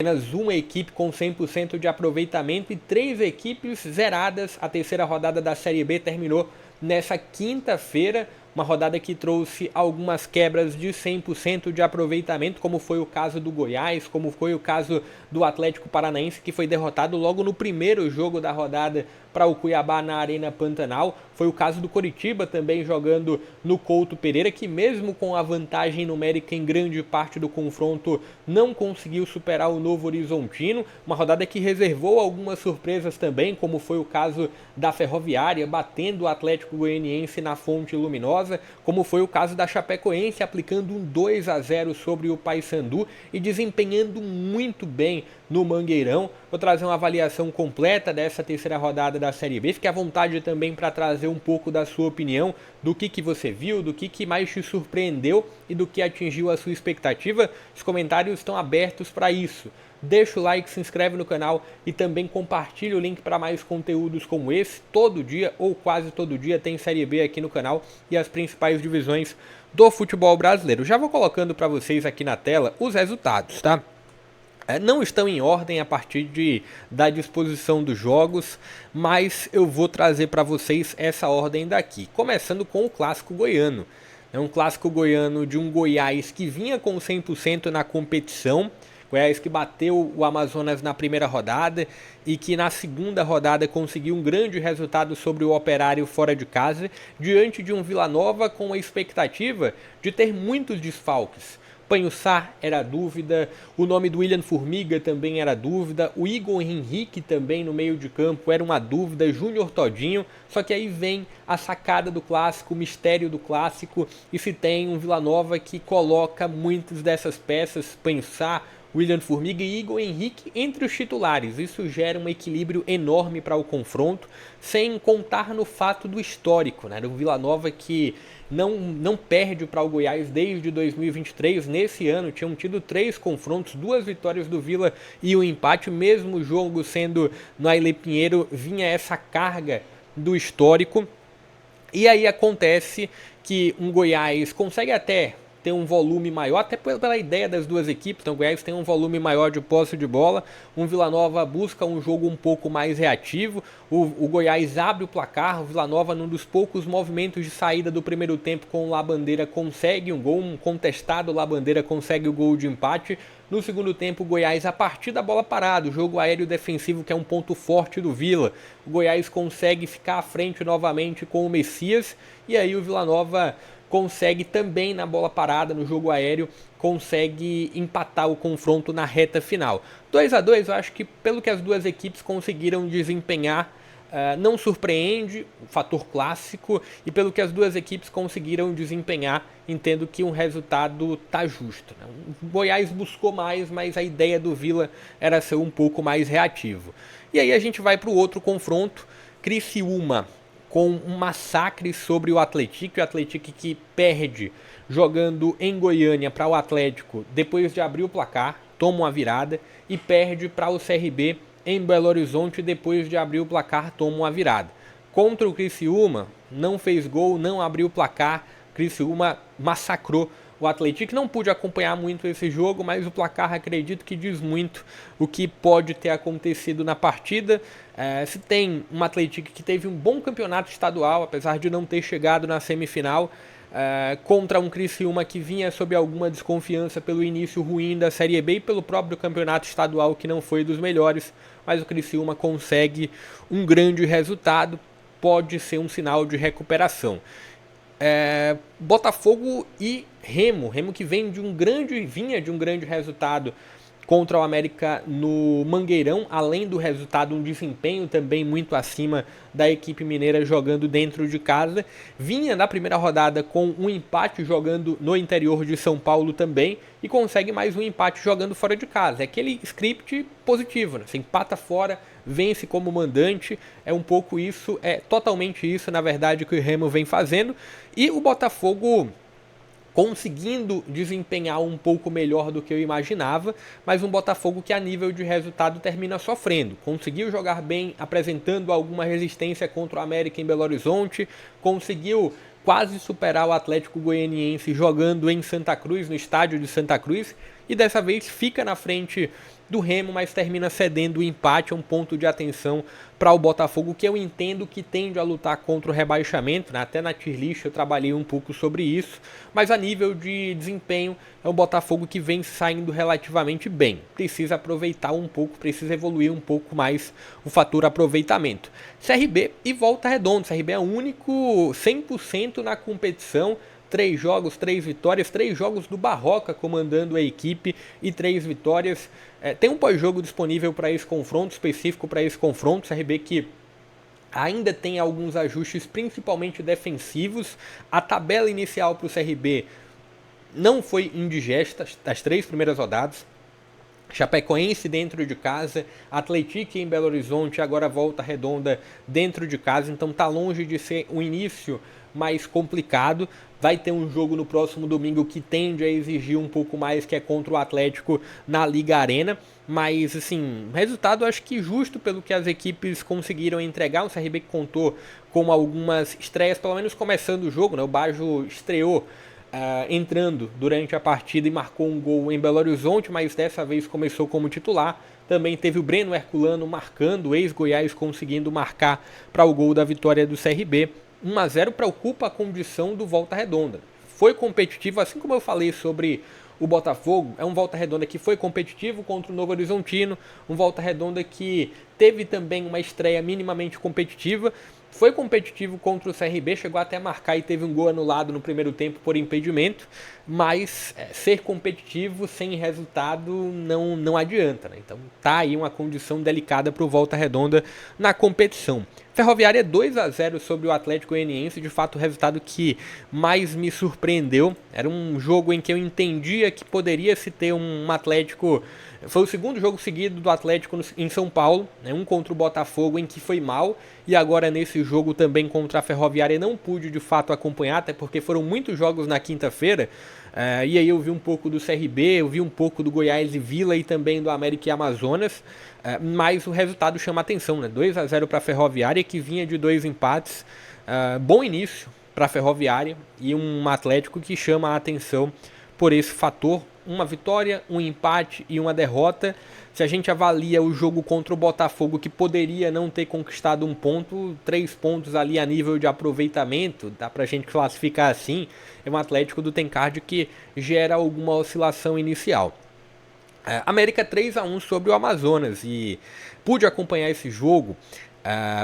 apenas uma equipe com 100% de aproveitamento e 3 equipes zeradas. A terceira rodada da Série B terminou nessa quinta-feira, uma rodada que trouxe algumas quebras de 100% de aproveitamento, como foi o caso do Goiás, como foi o caso do Atlético Paranaense, que foi derrotado logo no primeiro jogo da rodada para o Cuiabá na Arena Pantanal. Foi o caso do Coritiba também jogando no Couto Pereira, que mesmo com a vantagem numérica em grande parte do confronto, não conseguiu superar o Novo Horizontino. Uma rodada que reservou algumas surpresas também, como foi o caso da Ferroviária batendo o Atlético Goianiense na Fonte Luminosa, como foi o caso da Chapecoense aplicando um 2-0 sobre o Paysandu e desempenhando muito bem no Mangueirão. Vou trazer uma avaliação completa dessa terceira rodada da Série B. Fique à vontade também para trazer um pouco da sua opinião, do que você viu, do que mais te surpreendeu e do que atingiu a sua expectativa. Os comentários estão abertos para isso. Deixa o like, se inscreve no canal e também compartilha o link para mais conteúdos como esse. Todo dia ou quase todo dia tem Série B aqui no canal e as principais divisões do futebol brasileiro. Já vou colocando para vocês aqui na tela os resultados, tá? Não estão em ordem a partir da disposição dos jogos, mas eu vou trazer para vocês essa ordem daqui. Começando com o clássico goiano. É um clássico goiano de um Goiás que vinha com 100% na competição. Goiás que bateu o Amazonas na primeira rodada e que na segunda rodada conseguiu um grande resultado sobre o Operário fora de casa, diante de um Vila Nova com a expectativa de ter muitos desfalques. Panhussá era dúvida, o nome do William Formiga também era dúvida, o Igor Henrique também no meio de campo era uma dúvida, Júnior Todinho, só que aí vem a sacada do clássico, o mistério do clássico, e se tem um Vila Nova que coloca muitas dessas peças, Panhussá, William Formiga e Igor Henrique entre os titulares. Isso gera um equilíbrio enorme para o confronto, sem contar no fato do histórico, né? O Vila Nova que não perde para o Goiás desde 2023. Nesse ano tinham tido 3 confrontos, 2 vitórias do Vila e um empate. Mesmo o jogo sendo no Ailê Pinheiro, vinha essa carga do histórico. E aí acontece que um Goiás consegue até ter um volume maior, até pela ideia das duas equipes. Então o Goiás tem um volume maior de posse de bola, um Vila Nova busca um jogo um pouco mais reativo, o Goiás abre o placar, o Vila Nova num dos poucos movimentos de saída do primeiro tempo com o Labandeira consegue um gol, um contestado Labandeira consegue o gol de empate. No segundo tempo, o Goiás, a partir da bola parada, o jogo aéreo defensivo que é um ponto forte do Vila, o Goiás consegue ficar à frente novamente com o Messias, e aí o Vila Nova consegue também na bola parada, no jogo aéreo, consegue empatar o confronto na reta final. 2-2, eu acho que pelo que as duas equipes conseguiram desempenhar, não surpreende, o fator clássico, e pelo que as duas equipes conseguiram desempenhar, entendo que um resultado tá justo, né? O Goiás buscou mais, mas a ideia do Vila era ser um pouco mais reativo. E aí a gente vai para o outro confronto, Criciúma com um massacre sobre o Atlético que perde jogando em Goiânia para o Atlético depois de abrir o placar, toma uma virada, e perde para o CRB em Belo Horizonte depois de abrir o placar, toma uma virada. Contra o Criciúma, não fez gol, não abriu o placar, Criciúma massacrou o Atlético. Não pude acompanhar muito esse jogo, mas o placar acredito que diz muito o que pode ter acontecido na partida. Se tem um Atlético que teve um bom campeonato estadual, apesar de não ter chegado na semifinal, contra um Criciúma que vinha sob alguma desconfiança pelo início ruim da Série B e pelo próprio campeonato estadual que não foi dos melhores, mas o Criciúma consegue um grande resultado, pode ser um sinal de recuperação. Botafogo e Remo que vinha de um grande resultado contra o América no Mangueirão, além do resultado, um desempenho também muito acima da equipe mineira jogando dentro de casa. Vinha na primeira rodada com um empate jogando no interior de São Paulo também e consegue mais um empate jogando fora de casa. É aquele script positivo, né? Você empata fora, vence como mandante, é um pouco isso, é totalmente isso, na verdade, que o Remo vem fazendo. E o Botafogo conseguindo desempenhar um pouco melhor do que eu imaginava, mas um Botafogo que a nível de resultado termina sofrendo. Conseguiu jogar bem, apresentando alguma resistência contra o América em Belo Horizonte, conseguiu quase superar o Atlético Goianiense jogando em Santa Cruz, no estádio de Santa Cruz, e dessa vez fica na frente do Remo, mas termina cedendo o empate, é um ponto de atenção para o Botafogo, que eu entendo que tende a lutar contra o rebaixamento, né? Até na tier list eu trabalhei um pouco sobre isso, mas a nível de desempenho é um Botafogo que vem saindo relativamente bem, precisa aproveitar um pouco, precisa evoluir um pouco mais o fator aproveitamento. CRB e Volta Redonda, CRB é o único 100% na competição, 3 jogos, 3 vitórias, 3 jogos do Barroca comandando a equipe e 3 vitórias. Tem um pós-jogo disponível para esse confronto, específico para esse confronto. CRB que ainda tem alguns ajustes, principalmente defensivos. A tabela inicial para o CRB não foi indigesta, as 3 primeiras rodadas. Chapecoense dentro de casa, Atlético em Belo Horizonte, agora Volta Redonda dentro de casa, então tá longe de ser um início mais complicado. Vai ter um jogo no próximo domingo que tende a exigir um pouco mais, que é contra o Atlético na Liga Arena, mas assim, resultado acho que justo pelo que as equipes conseguiram entregar. O CRB que contou com algumas estreias, pelo menos começando o jogo, né? O Baggio estreou entrando durante a partida e marcou um gol em Belo Horizonte, mas dessa vez começou como titular. Também teve o Breno Herculano marcando, o ex-Goiás conseguindo marcar para o gol da vitória do CRB. 1-0 preocupa a condição do Volta Redonda. Foi competitivo, assim como eu falei sobre o Botafogo, é um Volta Redonda que foi competitivo contra o Novo Horizontino, um Volta Redonda que teve também uma estreia minimamente competitiva, foi competitivo contra o CRB, chegou até a marcar e teve um gol anulado no primeiro tempo por impedimento, mas ser competitivo sem resultado não adianta, né? Então tá aí uma condição delicada para o Volta Redonda na competição. Ferroviária 2-0 sobre o Atlético Goianiense, de fato o resultado que mais me surpreendeu. Era um jogo em que eu entendia que poderia se ter um Atlético. Foi o segundo jogo seguido do Atlético em São Paulo, né? Um contra o Botafogo em que foi mal, e agora nesse jogo também contra a Ferroviária não pude de fato acompanhar, até porque foram muitos jogos na quinta-feira. E aí eu vi um pouco do CRB, eu vi um pouco do Goiás e Vila e também do América e Amazonas, mas o resultado chama atenção, né? 2-0 para a Ferroviária, que vinha de 2 empates, bom início para a Ferroviária, e um Atlético que chama a atenção por esse fator, uma vitória, um empate e uma derrota. Se a gente avalia o jogo contra o Botafogo, que poderia não ter conquistado um ponto, 3 pontos ali a nível de aproveitamento, dá pra gente classificar assim, é um Atlético do Tencárdio que gera alguma oscilação inicial. América 3-1 sobre o Amazonas, e pude acompanhar esse jogo,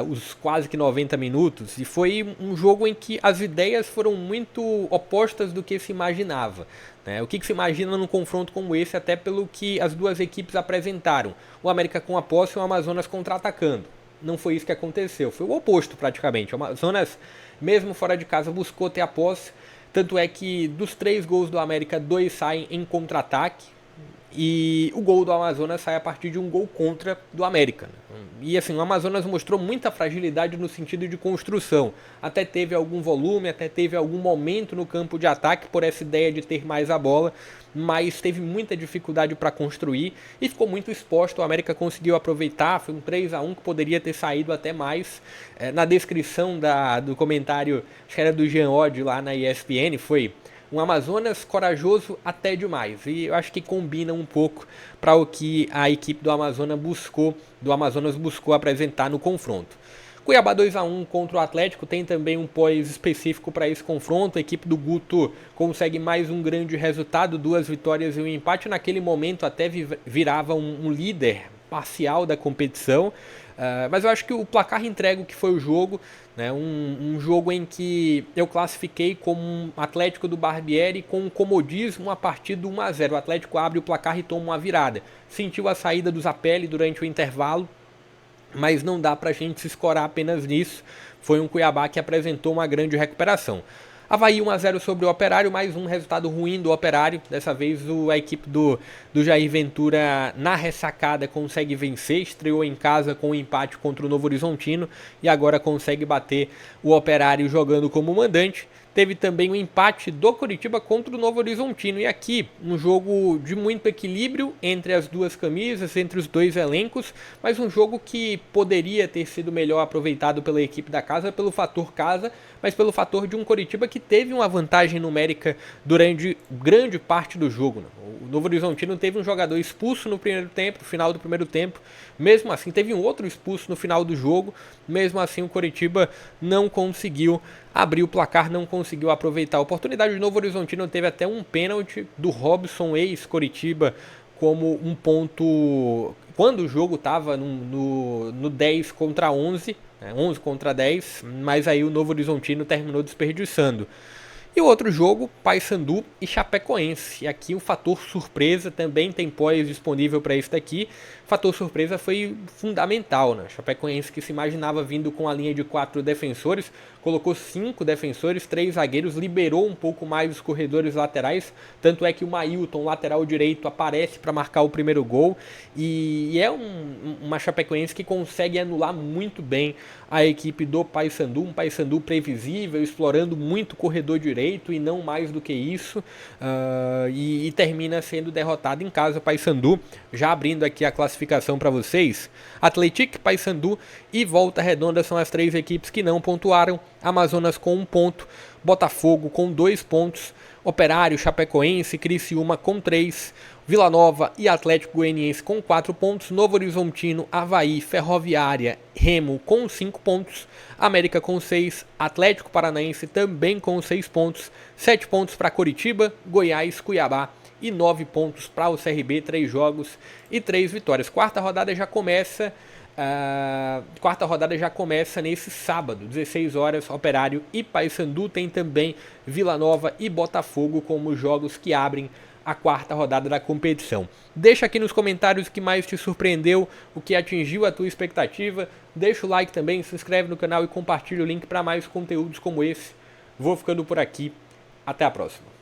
os quase que 90 minutos, e foi um jogo em que as ideias foram muito opostas do que se imaginava, né? O que se imagina num confronto como esse, até pelo que as duas equipes apresentaram, o América com a posse e o Amazonas contra-atacando. Não foi isso que aconteceu, foi o oposto praticamente. O Amazonas, mesmo fora de casa, buscou ter a posse, tanto é que dos 3 gols do América, 2 saem em contra-ataque, e o gol do Amazonas sai a partir de um gol contra do América, né? E assim, o Amazonas mostrou muita fragilidade no sentido de construção. Até teve algum volume, até teve algum momento no campo de ataque por essa ideia de ter mais a bola, mas teve muita dificuldade para construir e ficou muito exposto. O América conseguiu aproveitar, foi um 3-1 que poderia ter saído até mais. Na descrição do comentário, acho que era do Jean Oddi lá na ESPN, foi um Amazonas corajoso até demais, e eu acho que combina um pouco para o que a equipe do Amazonas buscou apresentar no confronto. Cuiabá 2-1 contra o Atlético, tem também um pós específico para esse confronto. A equipe do Guto consegue mais um grande resultado, 2 vitórias e um empate. Naquele momento até virava um líder parcial da competição, mas eu acho que o placar entrega o que foi o jogo, né? Um jogo em que eu classifiquei como um Atlético do Barbieri com um comodismo a partir do 1-0. O Atlético abre o placar e toma uma virada. Sentiu a saída do Zapelli durante o intervalo, mas não dá pra gente se escorar apenas nisso. Foi um Cuiabá que apresentou uma grande recuperação. Avaí 1-0 sobre o Operário, mais um resultado ruim do Operário. Dessa vez a equipe do Jair Ventura, na ressacada, consegue vencer. Estreou em casa com um empate contra o Novo Horizontino e agora consegue bater o Operário jogando como mandante. Teve também o empate do Coritiba contra o Novo Horizontino. E aqui, um jogo de muito equilíbrio entre as duas camisas, entre os dois elencos, mas um jogo que poderia ter sido melhor aproveitado pela equipe da casa, pelo fator casa, mas pelo fator de um Coritiba que teve uma vantagem numérica durante grande parte do jogo. O Novo Horizontino teve um jogador expulso no primeiro tempo, no final do primeiro tempo, mesmo assim teve um outro expulso no final do jogo, mesmo assim o Coritiba não conseguiu abrir o placar, não conseguiu aproveitar a oportunidade. O Novo Horizontino teve até um pênalti do Robson, ex-Coritiba, como um ponto quando o jogo estava no 10 contra 11, 11 contra 10, mas aí o Novo Horizontino terminou desperdiçando. E o outro jogo, Paysandu e Chapecoense. E aqui o fator surpresa também tem pós disponível para esse daqui. O fator surpresa foi fundamental, né? Chapecoense, que se imaginava vindo com a linha de 4 defensores, colocou 5 defensores, 3 zagueiros, liberou um pouco mais os corredores laterais. Tanto é que o Mailton, lateral direito, aparece para marcar o primeiro gol. E é uma Chapecoense que consegue anular muito bem a equipe do Paysandu, um Paysandu previsível, explorando muito o corredor direito e não mais do que isso, e termina sendo derrotado em casa. Paysandu, já abrindo aqui a classificação para vocês, Atlético, Paysandu e Volta Redonda são as 3 equipes que não pontuaram, Amazonas com 1 ponto, Botafogo com 2 pontos, Operário, Chapecoense, Criciúma com 3, Vila Nova e Atlético Goianiense com 4 pontos, Novo Horizontino, Avaí, Ferroviária, Remo com 5 pontos, América com 6, Atlético Paranaense também com 6 pontos, 7 pontos para Coritiba, Goiás, Cuiabá e 9 pontos para o CRB, 3 jogos e 3 vitórias. Quarta rodada já começa nesse sábado, 16 horas, Operário e Paysandu. Tem também Vila Nova e Botafogo como jogos que abrem a quarta rodada da competição. Deixa aqui nos comentários o que mais te surpreendeu, o que atingiu a tua expectativa. Deixa o like também, se inscreve no canal e compartilha o link para mais conteúdos como esse. Vou ficando por aqui. Até a próxima.